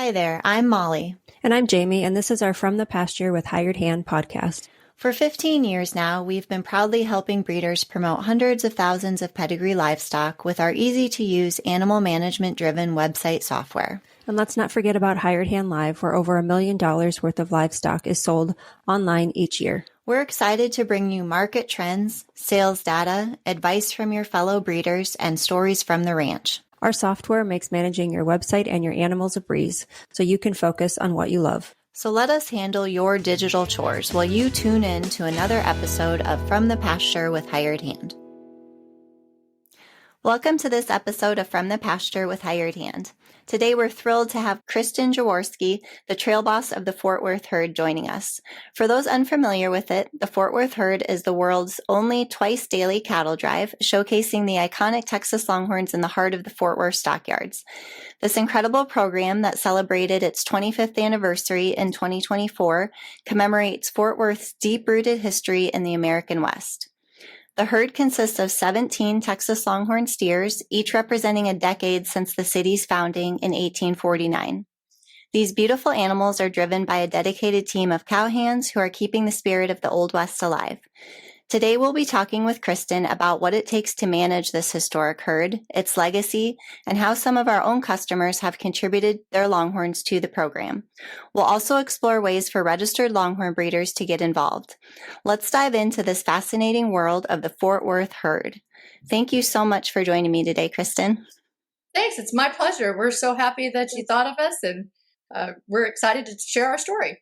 Hi there, I'm Molly. And I'm Jamie, and this is our From the Pasture with Hired Hand podcast. For 15 years now, we've been proudly helping breeders promote hundreds of thousands of pedigree livestock with our easy-to-use animal management-driven website software. And let's not forget about Hired Hand Live, where over $1 million worth of livestock is sold online each year. We're excited to bring you market trends, sales data, advice from your fellow breeders, and stories from the ranch. Our software makes managing your website and your animals a breeze, so you can focus on what you love. So let us handle your digital chores while you tune in to another episode of From the Pasture with Hired Hand. Welcome to this episode of From the Pasture with Hired Hand. Today we're thrilled to have Kristin Jaworski, the trail boss of the Fort Worth herd, joining us. For those unfamiliar with it, the Fort Worth herd is the world's only twice-daily cattle drive, showcasing the iconic Texas Longhorns in the heart of the Fort Worth Stockyards. This incredible program that celebrated its 25th anniversary in 2024 commemorates Fort Worth's deep-rooted history in the American West. The herd consists of 17 Texas Longhorn steers, each representing a decade since the city's founding in 1849. These beautiful animals are driven by a dedicated team of cowhands who are keeping the spirit of the Old West alive. Today we'll be talking with Kristin about what it takes to manage this historic herd, its legacy, and how some of our own customers have contributed their Longhorns to the program. We'll also explore ways for registered Longhorn breeders to get involved. Let's dive into this fascinating world of the Fort Worth herd. Thank you so much for joining me today, Kristin. Thanks. It's my pleasure. We're so happy that you thought of us, and we're excited to share our story.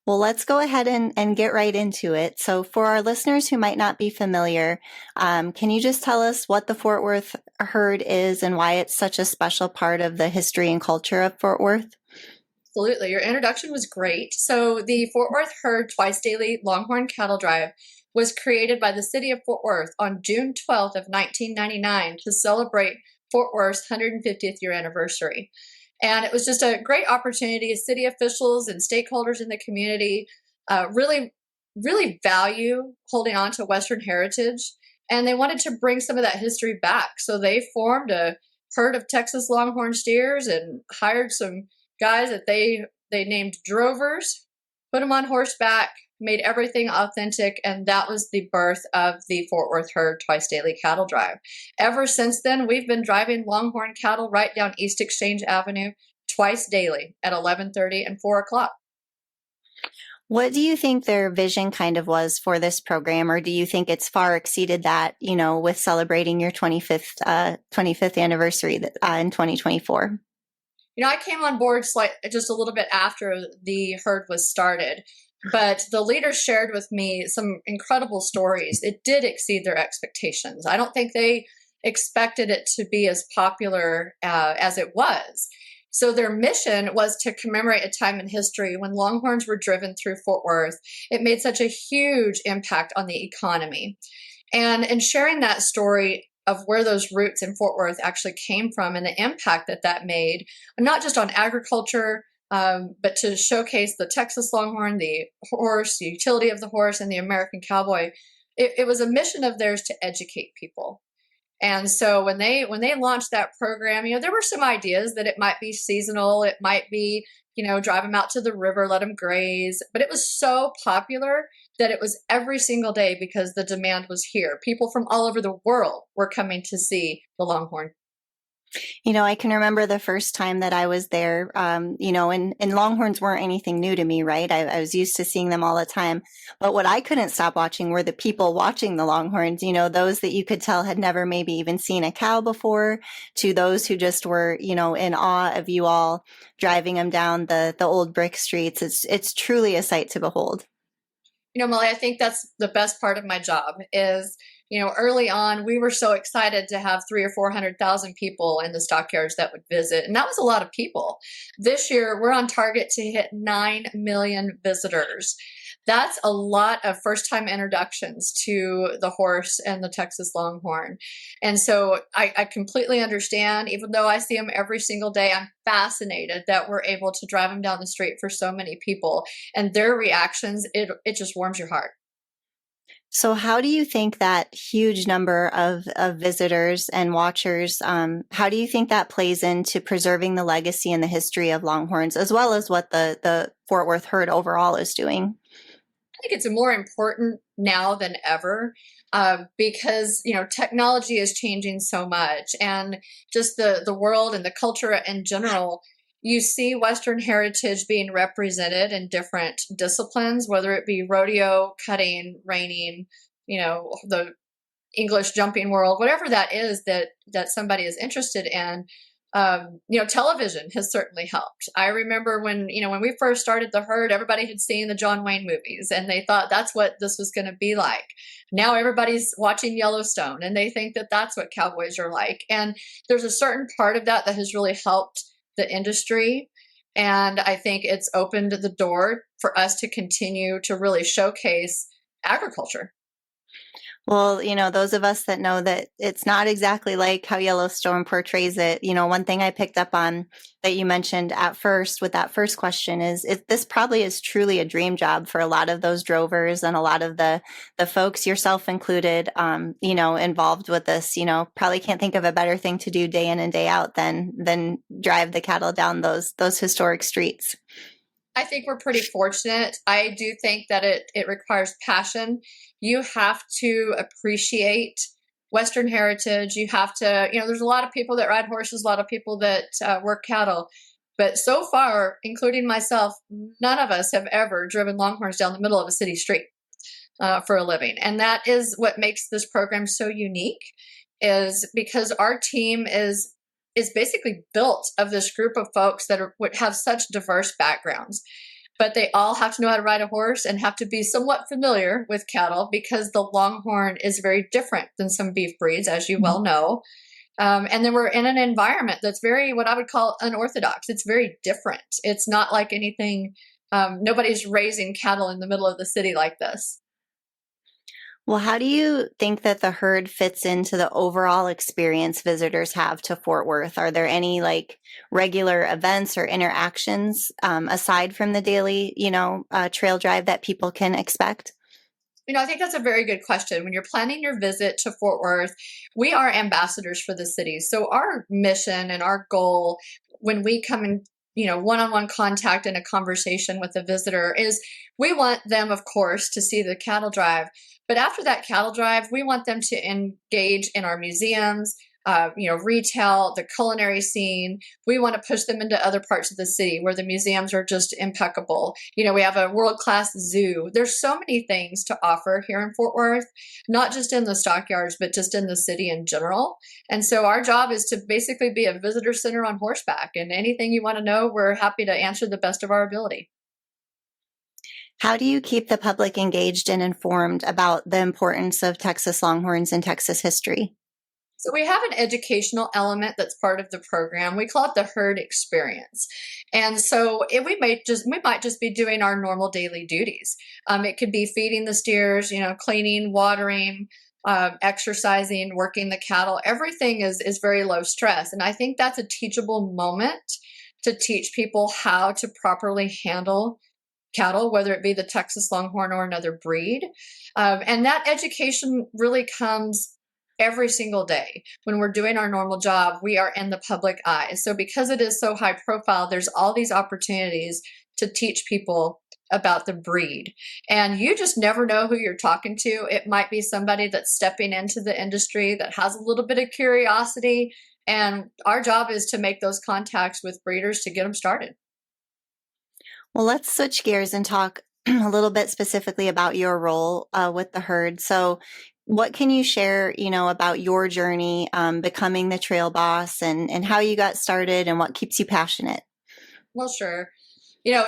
Well, let's go ahead and get right into it. So for our listeners who might not be familiar, can you just tell us what the Fort Worth herd is and why it's such a special part of the history and culture of Fort Worth? Absolutely. Your introduction was great. So the Fort Worth herd twice daily Longhorn cattle drive was created by the city of Fort Worth on June 12th of 1999 to celebrate Fort Worth's 150th year anniversary. And it was just a great opportunity. City officials and stakeholders in the community really value holding on to Western heritage, and they wanted to bring some of that history back. So they formed a herd of Texas Longhorn steers and hired some guys that they named drovers, put them on horseback, made everything authentic, and that was the birth of the Fort Worth herd twice daily cattle drive. Ever since then, we've been driving Longhorn cattle right down East Exchange Avenue twice daily at 11:30 and 4 o'clock. What do you think their vision kind of was for this program, or do you think it's far exceeded that, with celebrating your 25th anniversary in 2024? I came on board just a little bit after the herd was started. But the leaders shared with me some incredible stories. It did exceed their expectations. I don't think they expected it to be as popular as it was. So their mission was to commemorate a time in history when Longhorns were driven through Fort Worth. It made such a huge impact on the economy. And in sharing that story of where those roots in Fort Worth actually came from and the impact that made, not just on agriculture, but to showcase the Texas Longhorn, the horse, the utility of the horse, and the American cowboy. It was a mission of theirs to educate people. And so when they launched that program, there were some ideas that it might be seasonal, it might be, drive them out to the river, let them graze. But it was so popular that it was every single day because the demand was here. People from all over the world were coming to see the Longhorn. I can remember the first time that I was there, and Longhorns weren't anything new to me, right? I was used to seeing them all the time. But what I couldn't stop watching were the people watching the Longhorns, those that you could tell had never maybe even seen a cow before, to those who just were, in awe of you all driving them down the old brick streets. It's truly a sight to behold. Molly, I think that's the best part of my job is, early on, we were so excited to have 300,000 or 400,000 people in the stockyards that would visit. And that was a lot of people. This year, we're on target to hit 9 million visitors. That's a lot of first-time introductions to the horse and the Texas Longhorn. And so I completely understand, even though I see them every single day, I'm fascinated that we're able to drive them down the street for so many people. And their reactions, it just warms your heart. So how do you think that huge number of visitors and watchers, how do you think that plays into preserving the legacy and the history of Longhorns, as well as what the Fort Worth herd overall is doing? I think it's more important now than ever, because technology is changing so much, and just the world and the culture in general. You see Western heritage being represented in different disciplines, whether it be rodeo, cutting, reining, the English jumping world, whatever that is that somebody is interested in. Television has certainly helped. I remember when we first started the herd, everybody had seen the John Wayne movies and they thought that's what this was going to be like. Now everybody's watching Yellowstone and they think that that's what cowboys are like. And there's a certain part of that that has really helped the industry. And I think it's opened the door for us to continue to really showcase agriculture. Well, those of us that know that it's not exactly like how Yellowstone portrays it, one thing I picked up on that you mentioned at first with that first question is this probably is truly a dream job for a lot of those drovers and a lot of the folks, yourself included, involved with this, probably can't think of a better thing to do day in and day out than drive the cattle down those historic streets. I think we're pretty fortunate. I do think that it requires passion. You have to appreciate Western heritage. You have to, there's a lot of people that ride horses, a lot of people that work cattle. But so far, including myself, none of us have ever driven longhorns down the middle of a city street for a living. And that is what makes this program so unique, is because our team is basically built of this group of folks that would have such diverse backgrounds, but they all have to know how to ride a horse and have to be somewhat familiar with cattle, because the longhorn is very different than some beef breeds, as you well know. And then we're in an environment that's very, what I would call unorthodox. It's very different. It's not like anything. Nobody's raising cattle in the middle of the city like this. Well, how do you think that the herd fits into the overall experience visitors have to Fort Worth? Are there any regular events or interactions aside from the daily, trail drive that people can expect? I think that's a very good question. When you're planning your visit to Fort Worth, we are ambassadors for the city. So our mission and our goal when we come in, one-on-one contact and a conversation with a visitor is we want them, of course, to see the cattle drive. But after that cattle drive, we want them to engage in our museums, retail, the culinary scene. We want to push them into other parts of the city where the museums are just impeccable. We have a world-class zoo. There's so many things to offer here in Fort Worth, not just in the stockyards, but just in the city in general. And so our job is to basically be a visitor center on horseback. And anything you want to know, we're happy to answer the best of our ability. How do you keep the public engaged and informed about the importance of Texas Longhorns and Texas history? So we have an educational element that's part of the program. We call it the herd experience. And so we might just be doing our normal daily duties. It could be feeding the steers, cleaning, watering, exercising, working the cattle. Everything is very low stress. And I think that's a teachable moment to teach people how to properly handle cattle, whether it be the Texas Longhorn or another breed. And that education really comes every single day. When we're doing our normal job, we are in the public eye. So because it is so high profile, there's all these opportunities to teach people about the breed. And you just never know who you're talking to. It might be somebody that's stepping into the industry that has a little bit of curiosity. And our job is to make those contacts with breeders to get them started. Well, let's switch gears and talk a little bit specifically about your role with the herd. So what can you share, about your journey becoming the trail boss and how you got started and what keeps you passionate? Well, sure.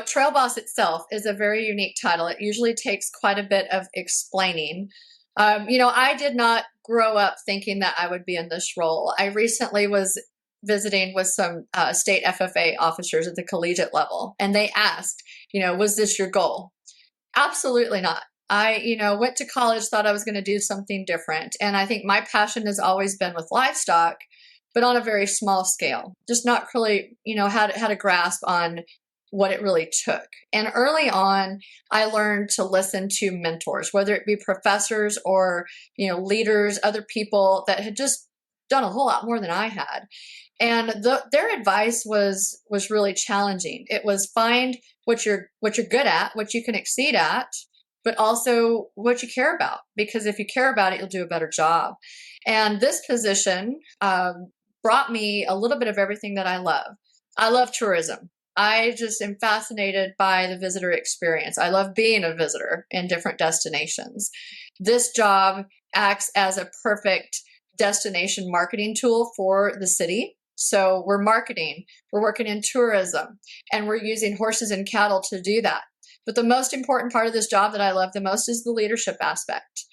Trail boss itself is a very unique title. It usually takes quite a bit of explaining. I did not grow up thinking that I would be in this role. I recently was visiting with some state FFA officers at the collegiate level, and they asked, was this your goal? Absolutely not. I, went to college, thought I was going to do something different. And I think my passion has always been with livestock, but on a very small scale, just not really, had a grasp on what it really took. And early on, I learned to listen to mentors, whether it be professors or, leaders, other people that had just done a whole lot more than I had. And their advice was really challenging. It was find what you're good at, what you can exceed at, but also what you care about. Because if you care about it, you'll do a better job. And this position brought me a little bit of everything that I love. I love tourism. I just am fascinated by the visitor experience. I love being a visitor in different destinations. This job acts as a perfect destination marketing tool for the city. So we're marketing, we're working in tourism, and we're using horses and cattle to do that. But the most important part of this job that I love the most is the leadership aspect.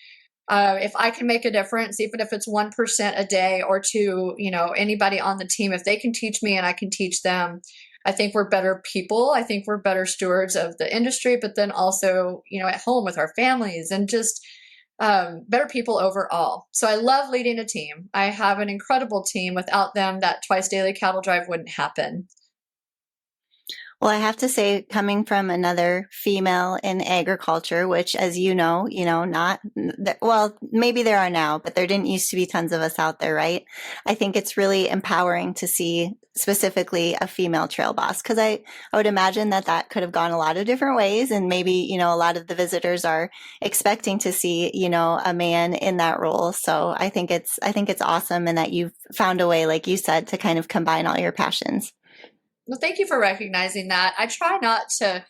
If I can make a difference, even if it's 1% a day or to, anybody on the team, if they can teach me and I can teach them, I think we're better people. I think we're better stewards of the industry, but then also, at home with our families and just better people overall. So I love leading a team. I have an incredible team. Without them, that twice daily cattle drive wouldn't happen. Well, I have to say, coming from another female in agriculture, which, as not, well, maybe there are now, but there didn't used to be tons of us out there, right? I think it's really empowering to see specifically a female trail boss, because I would imagine that could have gone a lot of different ways. And maybe, a lot of the visitors are expecting to see, a man in that role. So I think it's awesome. And that you've found a way, like you said, to kind of combine all your passions. Well, thank you for recognizing that. I try not to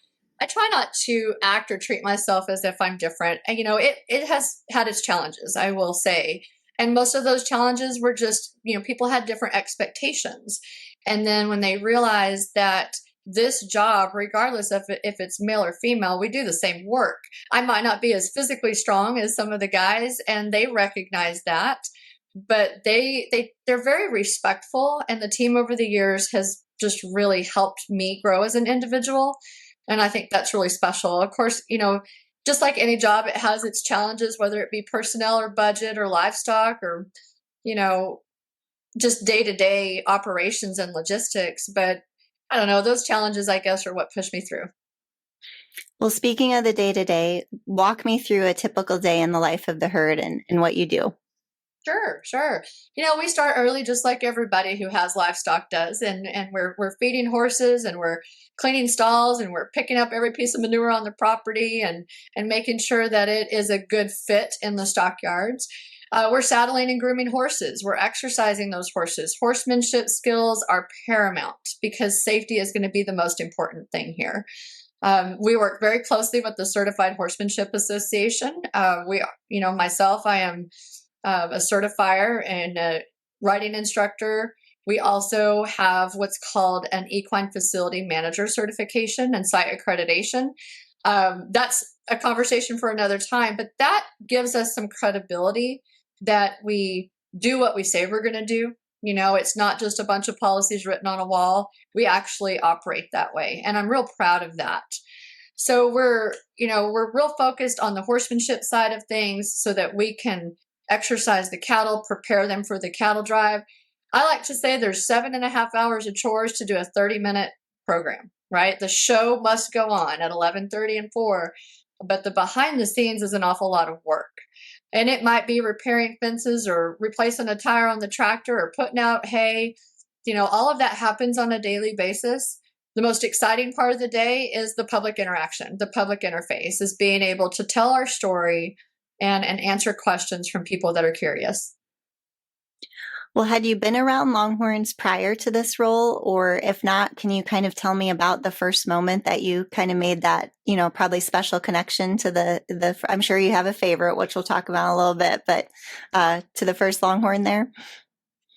act or treat myself as if I'm different. And, it has had its challenges, I will say. And most of those challenges were just, people had different expectations. And then when they realized that this job, regardless of if it's male or female, we do the same work. I might not be as physically strong as some of the guys, and they recognize that. But they're very respectful, and the team over the years has just really helped me grow as an individual. And I think that's really special. Of course, just like any job, it has its challenges, whether it be personnel or budget or livestock or, just day-to-day operations and logistics. But I don't know, those challenges, I guess, are what pushed me through. Well, speaking of the day-to-day, walk me through a typical day in the life of the herd and what you do. Sure. We start early just like everybody who has livestock does. And we're feeding horses and we're cleaning stalls and we're picking up every piece of manure on the property and making sure that it is a good fit in the stockyards. We're saddling and grooming horses. We're exercising those horses. Horsemanship skills are paramount because safety is going to be the most important thing here. We work very closely with the Certified Horsemanship Association. Myself, I am a certifier and a riding instructor. We also have what's called an equine facility manager certification and site accreditation. That's a conversation for another time, but that gives us some credibility that we do what we say we're going to do. It's not just a bunch of policies written on a wall. We actually operate that way. And I'm real proud of that. So we're real focused on the horsemanship side of things so that we can exercise the cattle, prepare them for the cattle drive. I like to say there's 7.5 hours of chores to do a 30-minute program, right? The show must go on at 11:30 and 4, but the behind the scenes is an awful lot of work. And it might be repairing fences or replacing a tire on the tractor or putting out hay. All of that happens on a daily basis. The most exciting part of the day is the public interaction, the public interface, is being able to tell our story and answer questions from people that are curious. Well, had you been around longhorns prior to this role? Or if not, can you kind of tell me about the first moment that you kind of made that, probably special connection to I'm sure you have a favorite, which we'll talk about in a little bit, but to the first longhorn there?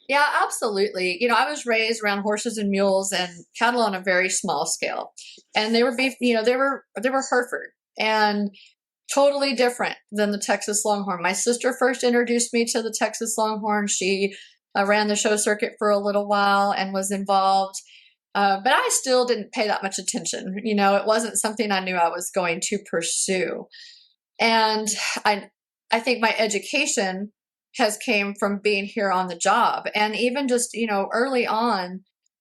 Yeah, absolutely. I was raised around horses and mules and cattle on a very small scale. And they were beef, they were Hereford and totally different than the Texas Longhorn. My sister first introduced me to the Texas Longhorn. She ran the show circuit for a little while and was involved. But I still didn't pay that much attention. It wasn't something I knew I was going to pursue. And I think my education has came from being here on the job. And even just, early on,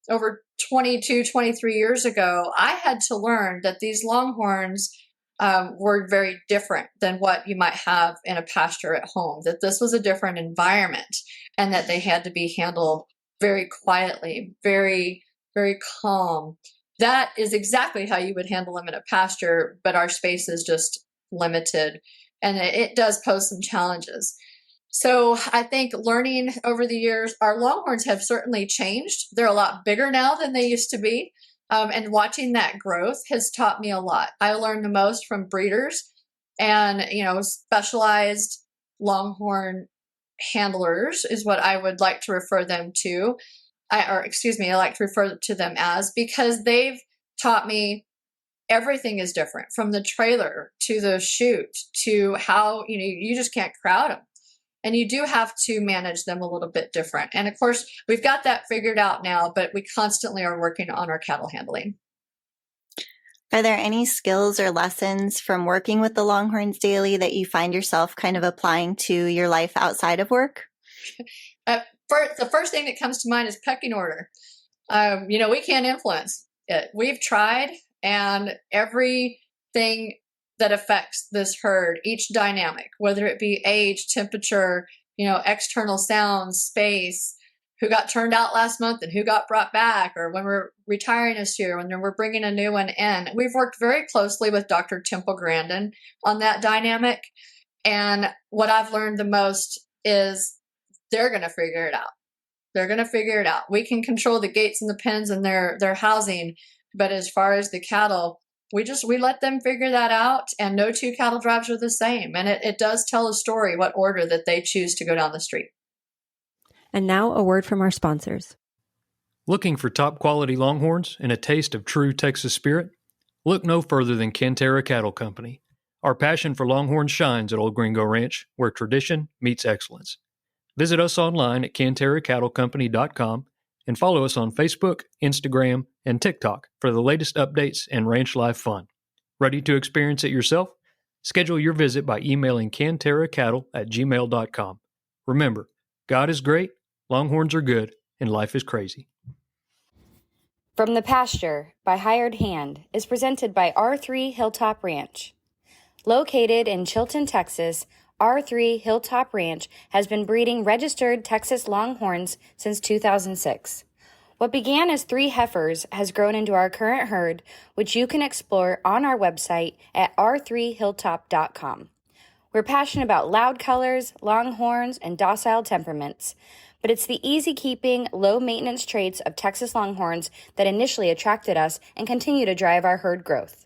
over 22, 23 years ago, I had to learn that these longhorns were very different than what you might have in a pasture at home, that this was a different environment and that they had to be handled very quietly, very, very calm. That is exactly how you would handle them in a pasture, but our space is just limited and it does pose some challenges. So I think learning over the years, our longhorns have certainly changed. They're a lot bigger now than they used to be. And watching that growth has taught me a lot. I learned the most from breeders and, specialized longhorn handlers is what I would like to refer them to. I like to refer to them as, because they've taught me everything is different, from the trailer to the chute to how, you just can't crowd them. And you do have to manage them a little bit different. And of course, we've got that figured out now, but we constantly are working on our cattle handling. Are there any skills or lessons from working with the longhorns daily that you find yourself kind of applying to your life outside of work? The first thing that comes to mind is pecking order. We can't influence it. We've tried, and everything that affects this herd, each dynamic, whether it be age, temperature, external sounds, space, who got turned out last month and who got brought back, or when we're retiring this year, when we're bringing a new one in. We've worked very closely with Dr. Temple Grandin on that dynamic. And what I've learned the most is they're going to figure it out. They're going to figure it out. We can control the gates and the pens and their housing. But as far as the cattle, we let them figure that out, and no two cattle drives are the same. And it does tell a story what order that they choose to go down the street. And now a word from our sponsors. Looking for top quality longhorns and a taste of true Texas spirit? Look no further than Cantera Cattle Company. Our passion for longhorns shines at Old Gringo Ranch, where tradition meets excellence. Visit us online at CanteraCattleCompany.com and follow us on Facebook, Instagram, and TikTok for the latest updates and ranch life fun. Ready to experience it yourself? Schedule your visit by emailing canteracattle@gmail.com. Remember, God is great, longhorns are good, and life is crazy. From the Pasture by Hired Hand is presented by R3 Hilltop Ranch. Located in Chilton, Texas, R3 Hilltop Ranch has been breeding registered Texas Longhorns since 2006. What began as 3 heifers has grown into our current herd, which you can explore on our website at r3hilltop.com. We're passionate about loud colors, longhorns, and docile temperaments, but it's the easy-keeping, low-maintenance traits of Texas Longhorns that initially attracted us and continue to drive our herd growth.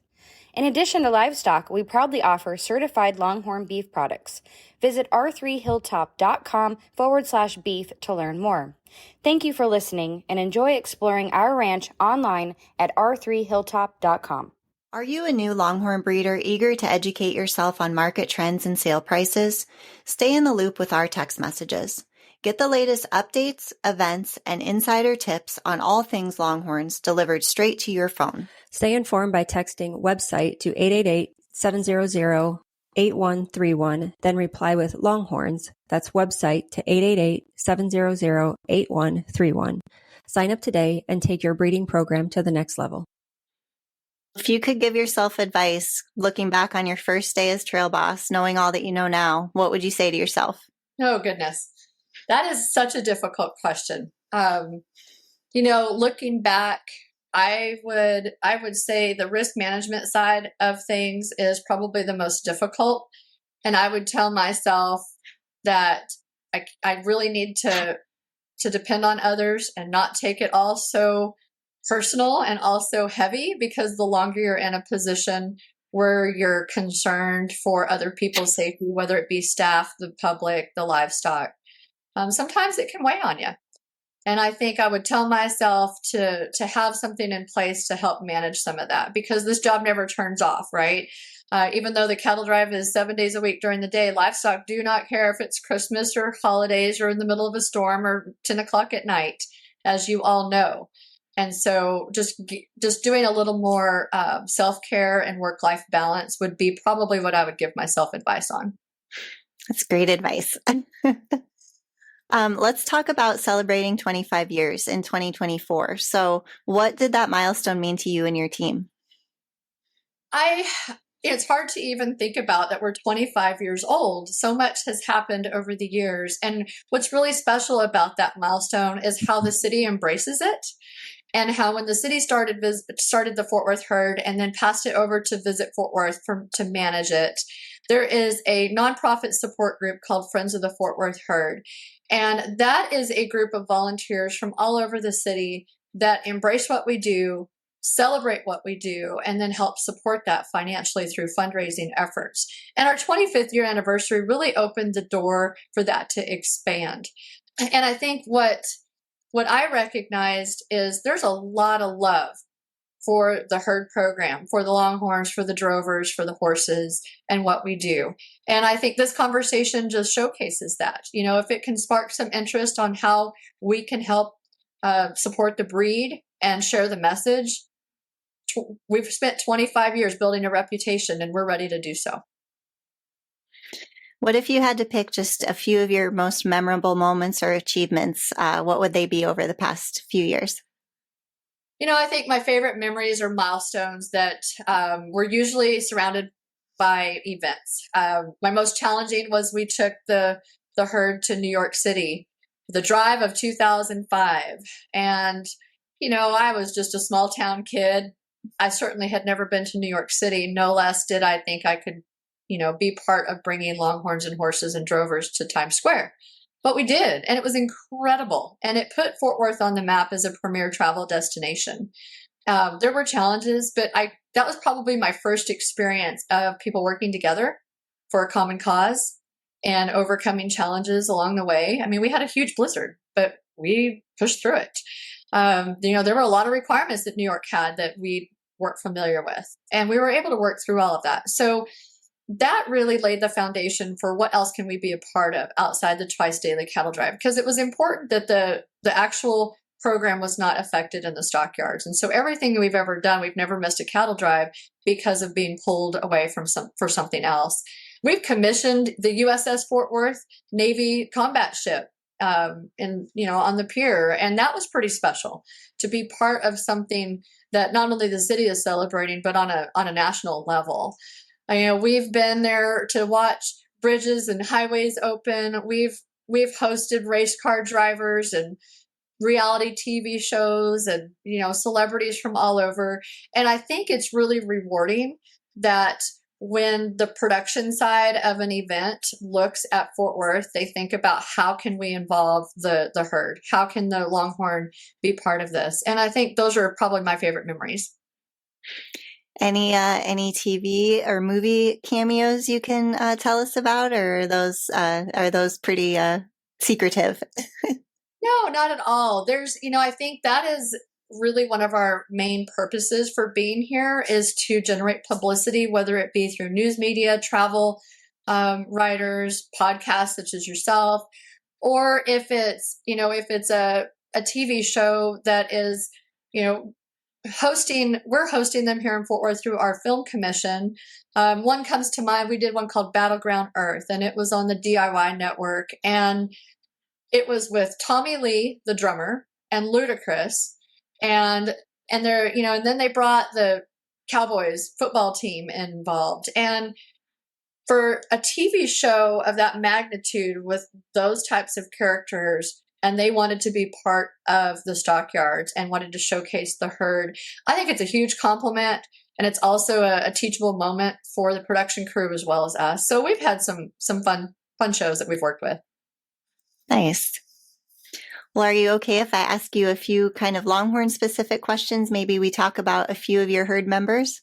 In addition to livestock, we proudly offer certified Longhorn beef products. Visit r3hilltop.com/beef to learn more. Thank you for listening, and enjoy exploring our ranch online at r3hilltop.com. Are you a new longhorn breeder eager to educate yourself on market trends and sale prices? Stay in the loop with our text messages. Get the latest updates, events, and insider tips on all things longhorns delivered straight to your phone. Stay informed by texting website to 888-700-8131, then reply with Longhorns. That's website to 888-700-8131. Sign up today and take your breeding program to the next level. If you could give yourself advice looking back on your first day as trail boss, knowing all that you know now, what would you say to yourself? Oh, goodness. That is such a difficult question. Looking back, I would say the risk management side of things is probably the most difficult. And I would tell myself that I really need to depend on others and not take it all so personal and also heavy, because the longer you're in a position where you're concerned for other people's safety, whether it be staff, the public, the livestock, sometimes it can weigh on you. And I think I would tell myself to have something in place to help manage some of that, because this job never turns off, right? Even though the cattle drive is 7 days a week during the day, livestock do not care if it's Christmas or holidays or in the middle of a storm or 10 o'clock at night, as you all know. And so just doing a little more self-care and work-life balance would be probably what I would give myself advice on. That's great advice. Let's talk about celebrating 25 years in 2024. So, what did that milestone mean to you and your team? It's hard to even think about that we're 25 years old. So much has happened over the years. And what's really special about that milestone is how the city embraces it, and how when the city started the Fort Worth herd and then passed it over to Visit Fort Worth to manage it, there is a nonprofit support group called Friends of the Fort Worth Herd. And that is a group of volunteers from all over the city that embrace what we do, celebrate what we do, and then help support that financially through fundraising efforts. And our 25th year anniversary really opened the door for that to expand. And I think what I recognized is there's a lot of love for the herd program, for the longhorns, for the drovers, for the horses, and what we do. And I think this conversation just showcases that. If it can spark some interest on how we can help support the breed and share the message, we've spent 25 years building a reputation, and we're ready to do so. What if you had to pick just a few of your most memorable moments or achievements? What would they be over the past few years? I think my favorite memories are milestones that were usually surrounded by events. My most challenging was we took the herd to New York City, the drive of 2005. And, I was just a small town kid. I certainly had never been to New York City. No less did I think I could, be part of bringing longhorns and horses and drovers to Times Square. But we did, and it was incredible. And it put Fort Worth on the map as a premier travel destination. There were challenges, but that was probably my first experience of people working together for a common cause and overcoming challenges along the way. I mean, we had a huge blizzard, but we pushed through it. There were a lot of requirements that New York had that we weren't familiar with, and we were able to work through all of that. So that really laid the foundation for what else can we be a part of outside the Twice Daily Cattle Drive, because it was important that the actual program was not affected in the stockyards. And so everything we've ever done, we've never missed a cattle drive because of being pulled away for something else. We've commissioned the USS Fort Worth Navy combat ship on the pier, and that was pretty special to be part of something that not only the city is celebrating, but on a national level. We've been there to watch bridges and highways open. We've hosted race car drivers and reality TV shows and, celebrities from all over. And I think it's really rewarding that when the production side of an event looks at Fort Worth, they think about how can we involve the herd? How can the longhorn be part of this? And I think those are probably my favorite memories. Any TV or movie cameos you can tell us about, or are those pretty secretive? No, not at all. I think that is really one of our main purposes for being here, is to generate publicity, whether it be through news media, travel writers, podcasts such as yourself, or if it's a TV show that is, we're hosting them here in Fort Worth through our film commission. One comes to mind. We did one called Battleground Earth, and it was on the DIY network, and it was with Tommy Lee, the drummer, and Ludacris, and they're, and then they brought the Cowboys football team involved. And for a TV show of that magnitude with those types of characters, and they wanted to be part of the stockyards and wanted to showcase the herd, I think it's a huge compliment, and it's also a teachable moment for the production crew as well as us. So we've had some fun shows that we've worked with. Nice. Well, are you okay if I ask you a few kind of Longhorn specific questions? Maybe we talk about a few of your herd members?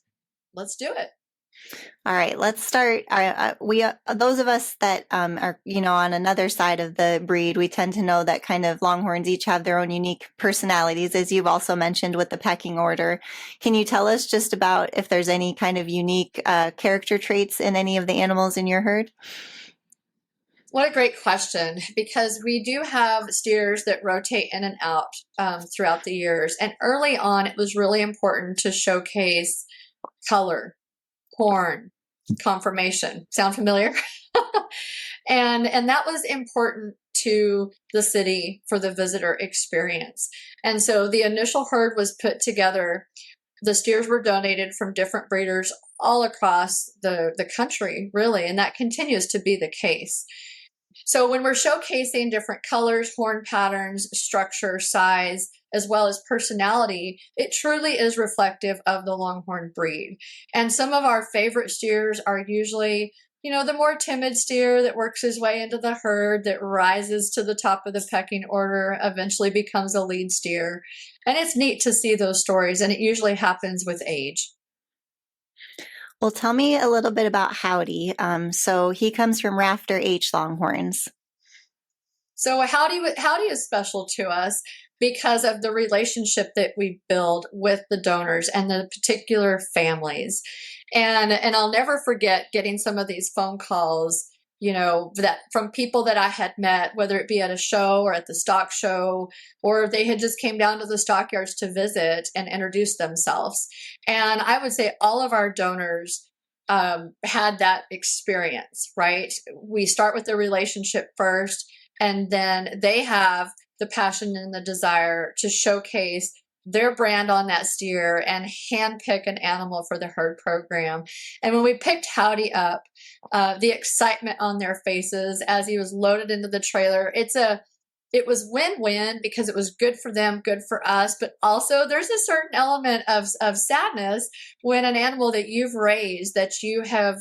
Let's do it. All right, let's start. Those of us that are, on another side of the breed, we tend to know that kind of Longhorns each have their own unique personalities, as you've also mentioned with the pecking order. Can you tell us just about if there's any kind of unique character traits in any of the animals in your herd? What a great question, because we do have steers that rotate in and out throughout the years. And early on, it was really important to showcase color, horn, conformation. Sound familiar? And that was important to the city for the visitor experience. And so the initial herd was put together. The steers were donated from different breeders all across the country, really, and that continues to be the case. So when we're showcasing different colors, horn patterns, structure, size, as well as personality, it truly is reflective of the Longhorn breed. And some of our favorite steers are usually, the more timid steer that works his way into the herd, that rises to the top of the pecking order, eventually becomes a lead steer. And it's neat to see those stories, and it usually happens with age. Well, tell me a little bit about Howdy. So he comes from Rafter H Longhorns. So Howdy is special to us because of the relationship that we build with the donors and the particular families. And I'll never forget getting some of these phone calls, that from people that I had met, whether it be at a show or at the stock show, or they had just came down to the stockyards to visit and introduce themselves. And I would say all of our donors had that experience, right? We start with the relationship first, and then they have the passion and the desire to showcase their brand on that steer and handpick an animal for the herd program. And when we picked Howdy up, the excitement on their faces as he was loaded into the trailer, it was win-win because it was good for them, good for us, but also there's a certain element of sadness when an animal that you've raised, that you have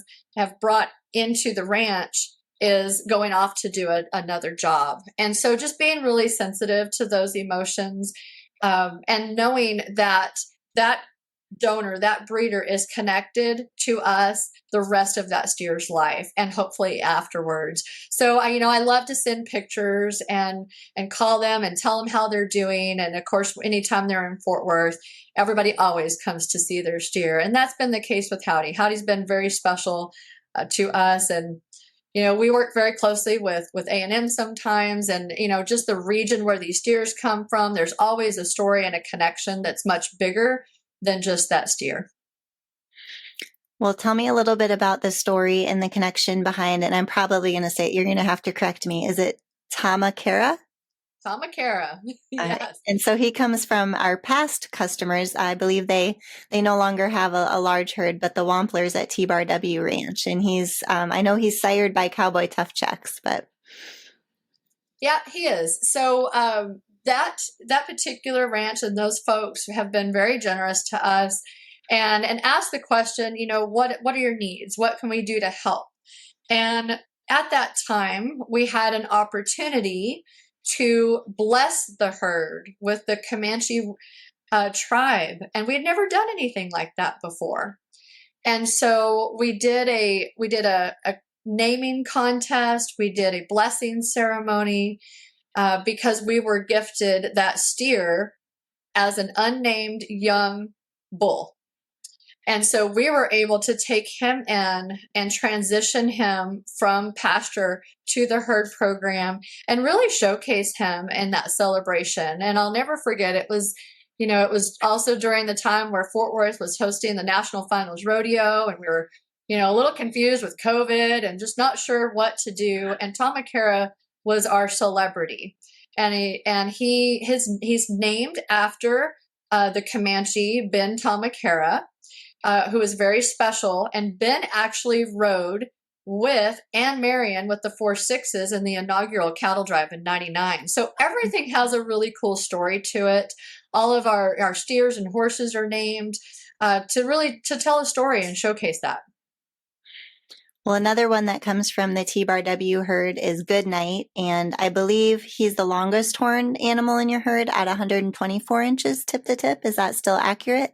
brought into the ranch, is going off to do another job. And so just being really sensitive to those emotions, and knowing that donor, that breeder, is connected to us the rest of that steer's life and hopefully afterwards. So I love to send pictures and call them and tell them how they're doing. And of course, anytime they're in Fort Worth, everybody always comes to see their steer. And that's been the case with Howdy. Howdy's been very special to us. And we work very closely with A&M sometimes, and, just the region where these steers come from, there's always a story and a connection that's much bigger than just that steer. Well, tell me a little bit about the story and the connection behind it. I'm probably going to say it. You're going to have to correct me. Is it Tamakera? Tamakera, yes. And so he comes from our past customers. I believe they no longer have a large herd, but the Wamplers at T-Bar W Ranch. And he's, I know he's sired by Cowboy Tough Checks, but. Yeah, he is. So that particular ranch and those folks have been very generous to us and asked the question, what are your needs? What can we do to help? And at that time, we had an opportunity to bless the herd with the Comanche tribe. And we had never done anything like that before. And so we did a naming contest. We did a blessing ceremony because we were gifted that steer as an unnamed young bull. And so we were able to take him in and transition him from Pasture to the herd program and really showcase him in that celebration. And I'll never forget, it was also during the time where Fort Worth was hosting the National Finals Rodeo, and we were, a little confused with COVID and just not sure what to do. And Tamakera was our celebrity. And he's named after the Comanche Ben Tamakera, who is very special. And Ben actually rode with Ann Marion with the 4.6s in the inaugural cattle drive in '99. So everything has a really cool story to it. All of our steers and horses are named to tell a story and showcase that. Well, another one that comes from the T-Bar W herd is Goodnight, and I believe he's the longest horned animal in your herd at 124 inches tip to tip. Is that still accurate?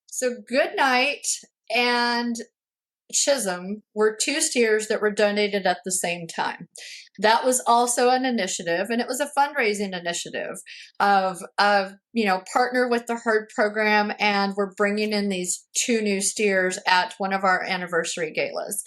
So Goodnight and Chisholm were two steers that were donated at the same time. That was also an initiative, and it was a fundraising initiative of partner with the herd program, and we're bringing in these two new steers at one of our anniversary galas.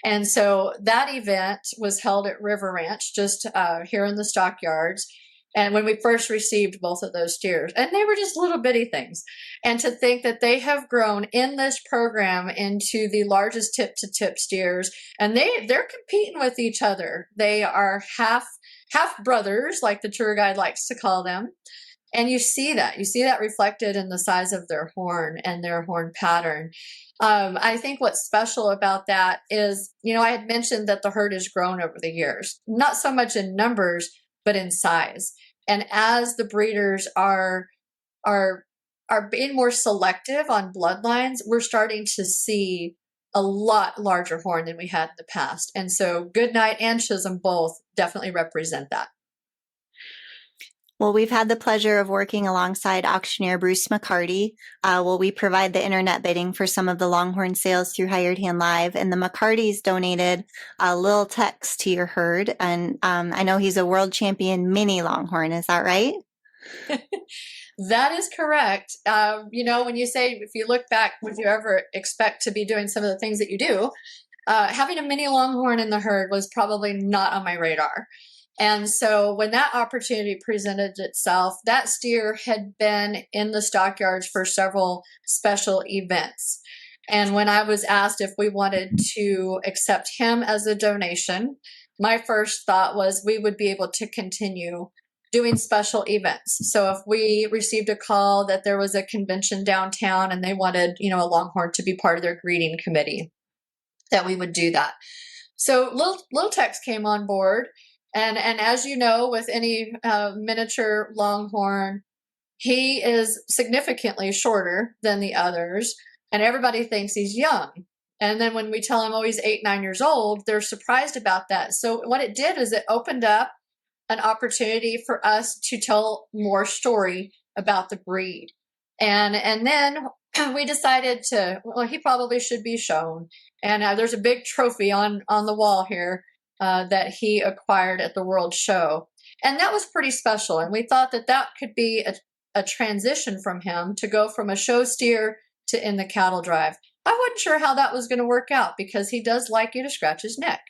And so that event was held at River Ranch, just here in the stockyards. And when we first received both of those steers, and they were just little bitty things. And to think that they have grown in this program into the largest tip to tip steers, and they're competing with each other. They are half half brothers, like the tour guide likes to call them. And you see that reflected in the size of their horn and their horn pattern. I think what's special about that is, I had mentioned that the herd has grown over the years, not so much in numbers, but in size. And as the breeders are being more selective on bloodlines, we're starting to see a lot larger horn than we had in the past. And so Goodnight and Chisholm both definitely represent that. Well, we've had the pleasure of working alongside auctioneer Bruce McCarty. We provide the internet bidding for some of the Longhorn sales through Hired Hand Live, and the McCartys donated a Lil Tex to your herd. And I know he's a world champion mini Longhorn. Is that right? That is correct. When you say, if you look back, would you ever expect to be doing some of the things that you do? Having a mini Longhorn in the herd was probably not on my radar. And so when that opportunity presented itself, that steer had been in the stockyards for several special events. And when I was asked if we wanted to accept him as a donation, my first thought was we would be able to continue doing special events. So if we received a call that there was a convention downtown and they wanted, a Longhorn to be part of their greeting committee, that we would do that. So Lil Tex came on board. And as you know, with any miniature Longhorn, he is significantly shorter than the others, and everybody thinks he's young. And then when we tell him, he's 8-9 years old, they're surprised about that. So what it did is it opened up an opportunity for us to tell more story about the breed. And then we decided he probably should be shown. And there's a big trophy on the wall here that he acquired at the World Show. And that was pretty special. And we thought that could be a transition from him to go from a show steer to in the cattle drive. I wasn't sure how that was going to work out because he does like you to scratch his neck.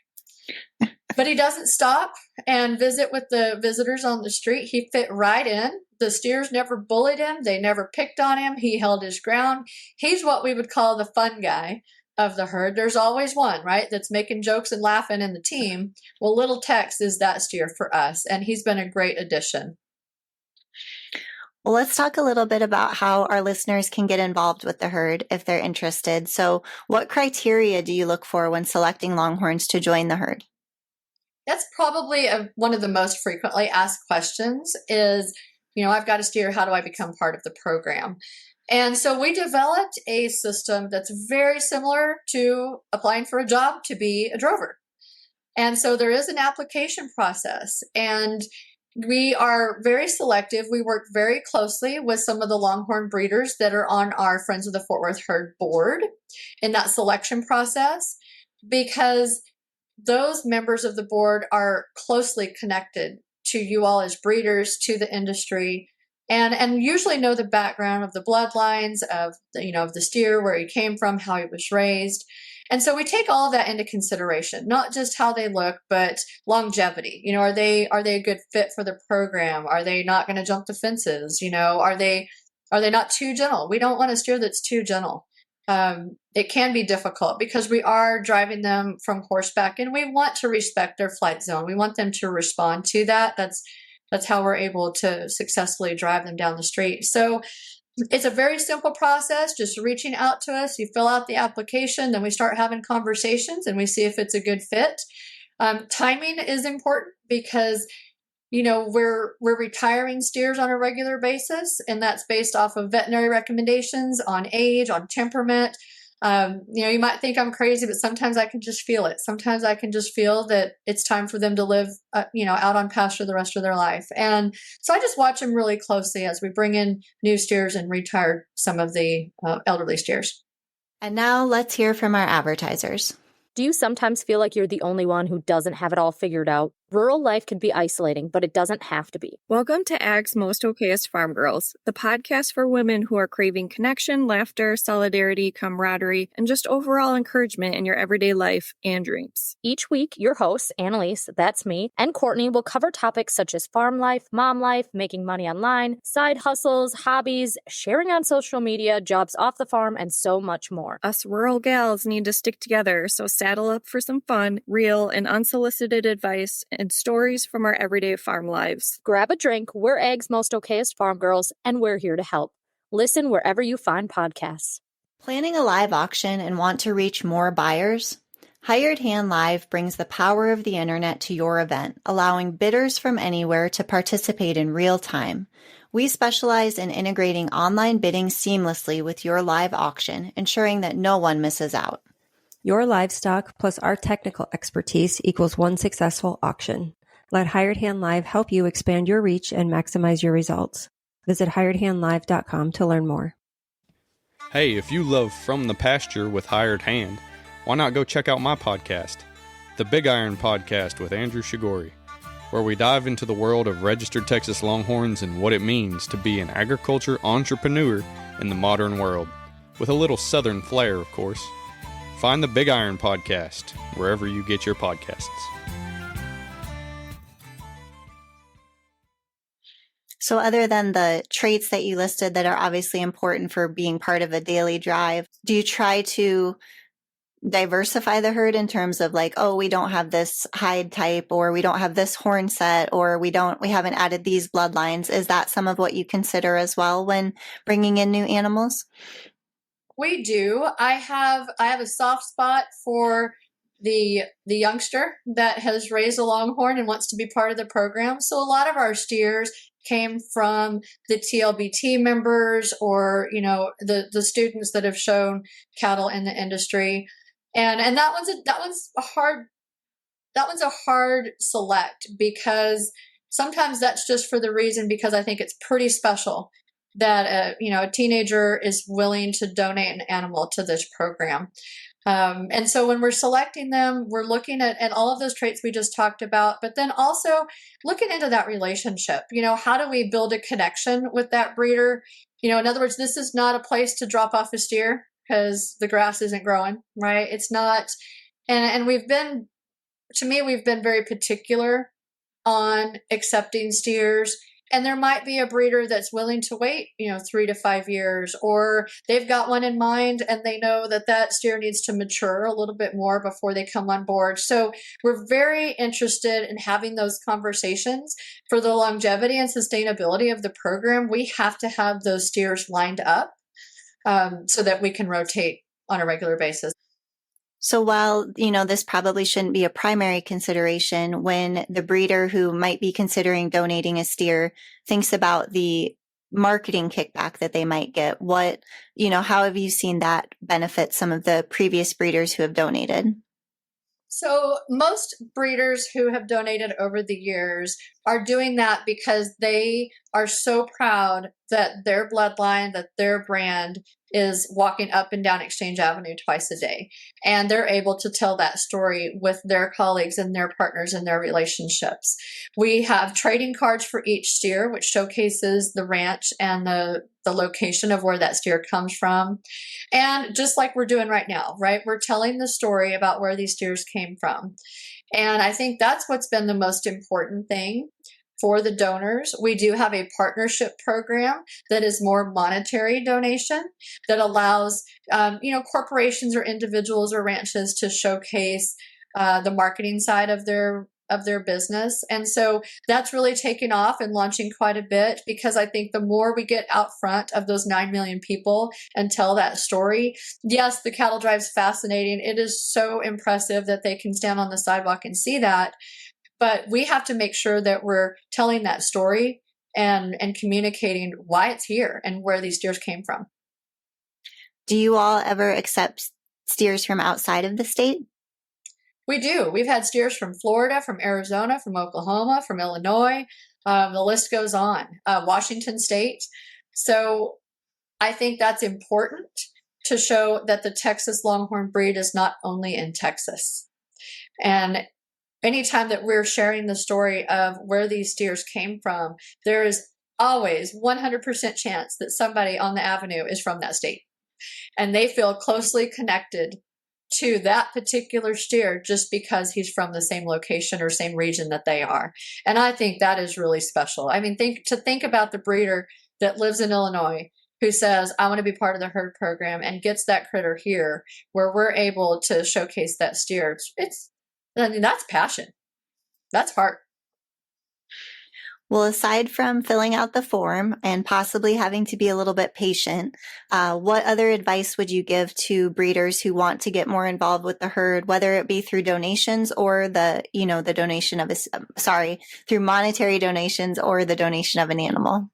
But he doesn't stop and visit with the visitors on the street. He fit right in. The steers never bullied him. They never picked on him. He held his ground. He's what we would call the fun guy of the herd. There's always one, right, that's making jokes and laughing in the team. Well, Little Tex is that steer for us, and he's been a great addition. Well, let's talk a little bit about how our listeners can get involved with the herd if they're interested. So what criteria do you look for when selecting Longhorns to join the herd? That's probably one of the most frequently asked questions is, I've got a steer, how do I become part of the program? And so we developed a system that's very similar to applying for a job to be a drover. And so there is an application process, and we are very selective. We work very closely with some of the Longhorn breeders that are on our Friends of the Fort Worth Herd board in that selection process, because those members of the board are closely connected to you all as breeders, to the industry, and usually know the background of the bloodlines of the steer, where he came from, how he was raised. And so we take all of that into consideration, not just how they look, but longevity. Are they a good fit for the program? Are they not going to jump the fences? Are they not too gentle? We don't want a steer that's too gentle. It can be difficult because we are driving them from horseback, and we want to respect their flight zone. We want them to respond to that. That's how we're able to successfully drive them down the street. So it's a very simple process, just reaching out to us. You fill out the application, then we start having conversations and we see if it's a good fit. Timing is important because, we're retiring steers on a regular basis, and that's based off of veterinary recommendations on age, on temperament. You might think I'm crazy, but sometimes I can just feel it. Sometimes I can just feel that it's time for them to live, out on pasture the rest of their life. And so I just watch them really closely as we bring in new steers and retire some of the elderly steers. And now let's hear from our advertisers. Do you sometimes feel like you're the only one who doesn't have it all figured out? Rural life can be isolating, but it doesn't have to be. Welcome to Ag's Most Okayest Farm Girls, the podcast for women who are craving connection, laughter, solidarity, camaraderie, and just overall encouragement in your everyday life and dreams. Each week, your hosts, Annalise, that's me, and Courtney will cover topics such as farm life, mom life, making money online, side hustles, hobbies, sharing on social media, jobs off the farm, and so much more. Us rural gals need to stick together, so saddle up for some fun, real, and unsolicited advice and stories from our everyday farm lives. Grab a drink. We're Ag's most okayest farm girls, and we're here to help. Listen wherever you find podcasts. Planning a live auction and want to reach more buyers? Hired Hand Live brings the power of the internet to your event, allowing bidders from anywhere to participate in real time. We specialize in integrating online bidding seamlessly with your live auction, ensuring that no one misses out. Your livestock plus our technical expertise equals one successful auction. Let Hired Hand Live help you expand your reach and maximize your results. Visit hiredhandlive.com to learn more. Hey, if you love From the Pasture with Hired Hand, why not go check out my podcast, The Big Iron Podcast with Andrew Shigori, where we dive into the world of registered Texas Longhorns and what it means to be an agriculture entrepreneur in the modern world, with a little southern flair, of course. Find The Big Iron Podcast wherever you get your podcasts. So other than the traits that you listed that are obviously important for being part of a daily drive, do you try to diversify the herd in terms of like, oh, we don't have this hide type, or we don't have this horn set, or we haven't added these bloodlines? Is that some of what you consider as well when bringing in new animals? We do. I have a soft spot for the youngster that has raised a longhorn and wants to be part of the program. So a lot of our steers came from the TLBT members, or the students that have shown cattle in the industry. And that one's a hard select, because sometimes that's just for the reason because I think it's pretty special that a teenager is willing to donate an animal to this program. And so when we're selecting them, we're looking at all of those traits we just talked about, but then also looking into that relationship. How do we build a connection with that breeder? In other words, this is not a place to drop off a steer because the grass isn't growing, right? It's not. And we've been very particular on accepting steers. And there might be a breeder that's willing to wait, 3 to 5 years, or they've got one in mind and they know that steer needs to mature a little bit more before they come on board. So we're very interested in having those conversations. For the longevity and sustainability of the program, we have to have those steers lined up so that we can rotate on a regular basis. So while, this probably shouldn't be a primary consideration, when the breeder who might be considering donating a steer thinks about the marketing kickback that they might get, how have you seen that benefit some of the previous breeders who have donated? So most breeders who have donated over the years are doing that because they are so proud that their bloodline, that their brand is walking up and down Exchange Avenue twice a day. And they're able to tell that story with their colleagues and their partners and their relationships. We have trading cards for each steer, which showcases the ranch and the location of where that steer comes from. And just like we're doing right now, right? We're telling the story about where these steers came from. And I think that's what's been the most important thing for the donors. We do have a partnership program that is more monetary donation that allows, corporations or individuals or ranches to showcase the marketing side of their business. And so that's really taken off and launching quite a bit, because I think the more we get out front of those 9 million people and tell that story, yes, the cattle drive's fascinating. It is so impressive that they can stand on the sidewalk and see that. But we have to make sure that we're telling that story and communicating why it's here and where these steers came from. Do you all ever accept steers from outside of the state? We do. We've had steers from Florida, from Arizona, from Oklahoma, from Illinois. The list goes on. Washington State. So I think that's important to show that the Texas Longhorn breed is not only in Texas. And anytime that we're sharing the story of where these steers came from, there is always 100% chance that somebody on the avenue is from that state. And they feel closely connected to that particular steer just because he's from the same location or same region that they are. And I think that is really special. I mean, think about the breeder that lives in Illinois who says, I want to be part of the herd program, and gets that critter here where we're able to showcase that steer. That's passion. That's hard. Well, aside from filling out the form and possibly having to be a little bit patient, what other advice would you give to breeders who want to get more involved with the herd, whether it be through donations or the donation of through monetary donations or the donation of an animal?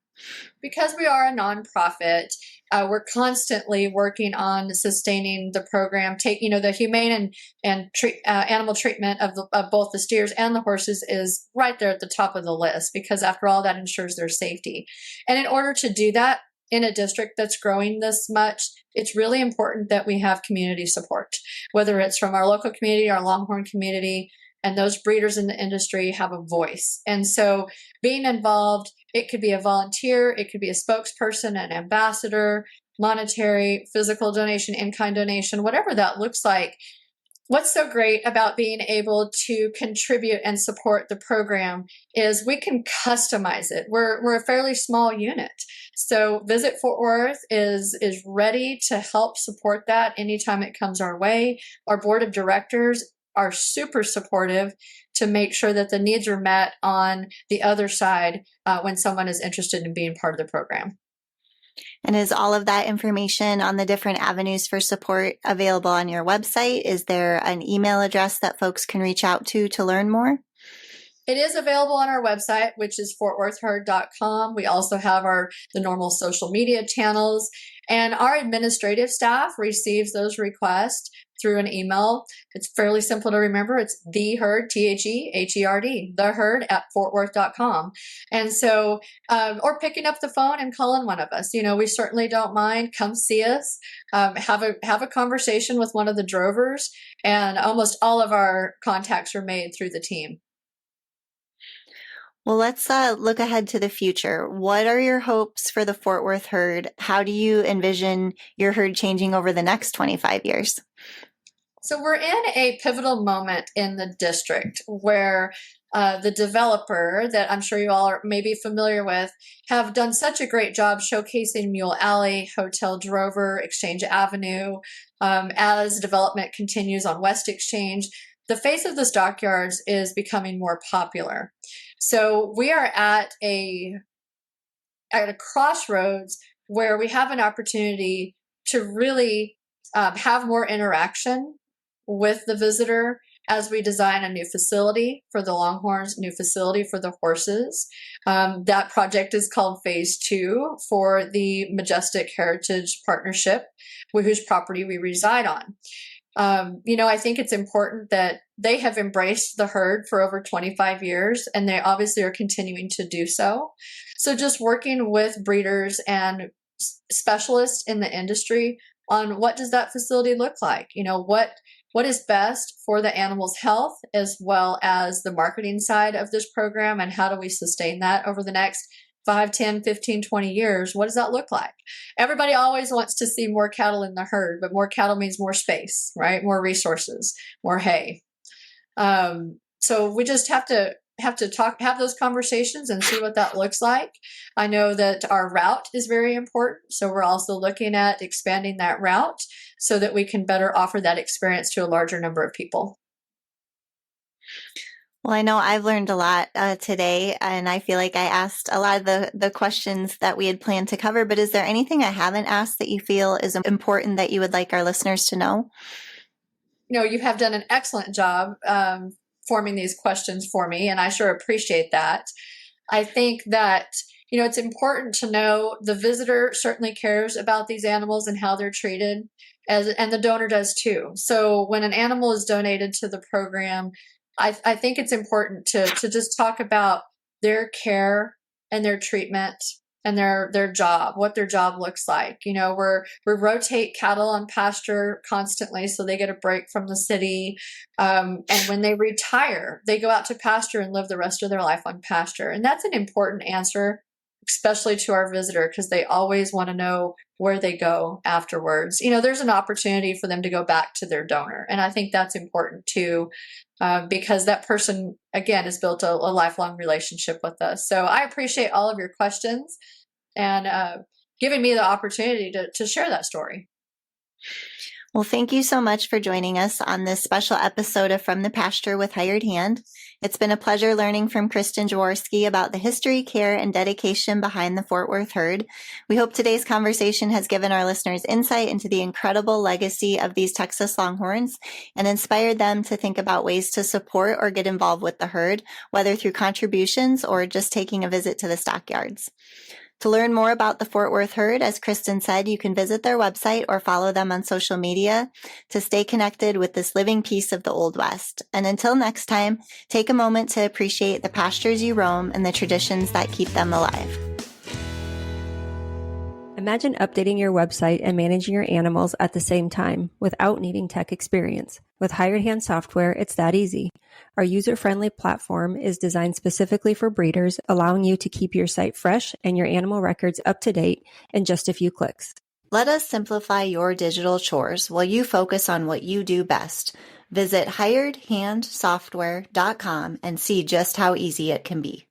Because we are a nonprofit, we're constantly working on sustaining the program. The humane and animal treatment of both the steers and the horses is right there at the top of the list, because after all, that ensures their safety. And in order to do that in a district that's growing this much, it's really important that we have community support, whether it's from our local community, our Longhorn community, and those breeders in the industry have a voice. And so being involved, it could be a volunteer, it could be a spokesperson, an ambassador, monetary, physical donation, in-kind donation, whatever that looks like. What's so great about being able to contribute and support the program is we can customize it. We're a fairly small unit. So Visit Fort Worth is ready to help support that anytime it comes our way. Our board of directors are super supportive to make sure that the needs are met on the other side when someone is interested in being part of the program. And is all of that information on the different avenues for support available on your website? Is there an email address that folks can reach out to learn more? It is available on our website, which is fortworthherd.com. We also have the normal social media channels, and our administrative staff receives those requests through an email. It's fairly simple to remember. It's the herd, THEHERD, the herd at fortworth.com. And so, or picking up the phone and calling one of us. We certainly don't mind. Come see us, have a conversation with one of the drovers, and almost all of our contacts are made through the team. Well, let's look ahead to the future. What are your hopes for the Fort Worth herd? How do you envision your herd changing over the next 25 years? So we're in a pivotal moment in the district where the developer that I'm sure you all are maybe familiar with have done such a great job showcasing Mule Alley, Hotel Drover, Exchange Avenue. As development continues on West Exchange, the face of the stockyards is becoming more popular. So we are at a crossroads where we have an opportunity to really have more interaction with the visitor as we design a new facility for the Longhorns, new facility for the horses. That project is called Phase 2 for the Majestic Heritage Partnership, whose property we reside on. I think it's important that they have embraced the herd for over 25 years, and they obviously are continuing to do so. So just working with breeders and specialists in the industry on what does that facility look like? What is best for the animal's health, as well as the marketing side of this program, and how do we sustain that over the next 5, 10, 15, 20 years? What does that look like? Everybody always wants to see more cattle in the herd, but more cattle means more space, right? More resources, more hay. So we just have to have those conversations and see what that looks like. I know that our route is very important, so we're also looking at expanding that route so that we can better offer that experience to a larger number of people. Well, I know I've learned a lot today, and I feel like I asked a lot of the questions that we had planned to cover, but is there anything I haven't asked that you feel is important that you would like our listeners to know? You have done an excellent job forming these questions for me, and I sure appreciate that. I think that, it's important to know the visitor certainly cares about these animals and how they're treated, and the donor does too. So when an animal is donated to the program, I think it's important to just talk about their care and their treatment and their job, what their job looks like. We rotate cattle on pasture constantly, so they get a break from the city. And when they retire, they go out to pasture and live the rest of their life on pasture. And that's an important answer, especially to our visitor, because they always want to know where they go afterwards. There's an opportunity for them to go back to their donor. And I think that's important too, because that person, again, has built a lifelong relationship with us. So I appreciate all of your questions and giving me the opportunity to share that story. Well, thank you so much for joining us on this special episode of From the Pasture with Hired Hand. It's been a pleasure learning from Kristin Jaworski about the history, care, and dedication behind the Fort Worth herd. We hope today's conversation has given our listeners insight into the incredible legacy of these Texas Longhorns and inspired them to think about ways to support or get involved with the herd, whether through contributions or just taking a visit to the stockyards. To learn more about the Fort Worth herd, as Kristin said, you can visit their website or follow them on social media to stay connected with this living piece of the Old West. And until next time, take a moment to appreciate the pastures you roam and the traditions that keep them alive. Imagine updating your website and managing your animals at the same time without needing tech experience. With Hired Hand software, it's that easy. Our user-friendly platform is designed specifically for breeders, allowing you to keep your site fresh and your animal records up to date in just a few clicks. Let us simplify your digital chores while you focus on what you do best. Visit hiredhandsoftware.com and see just how easy it can be.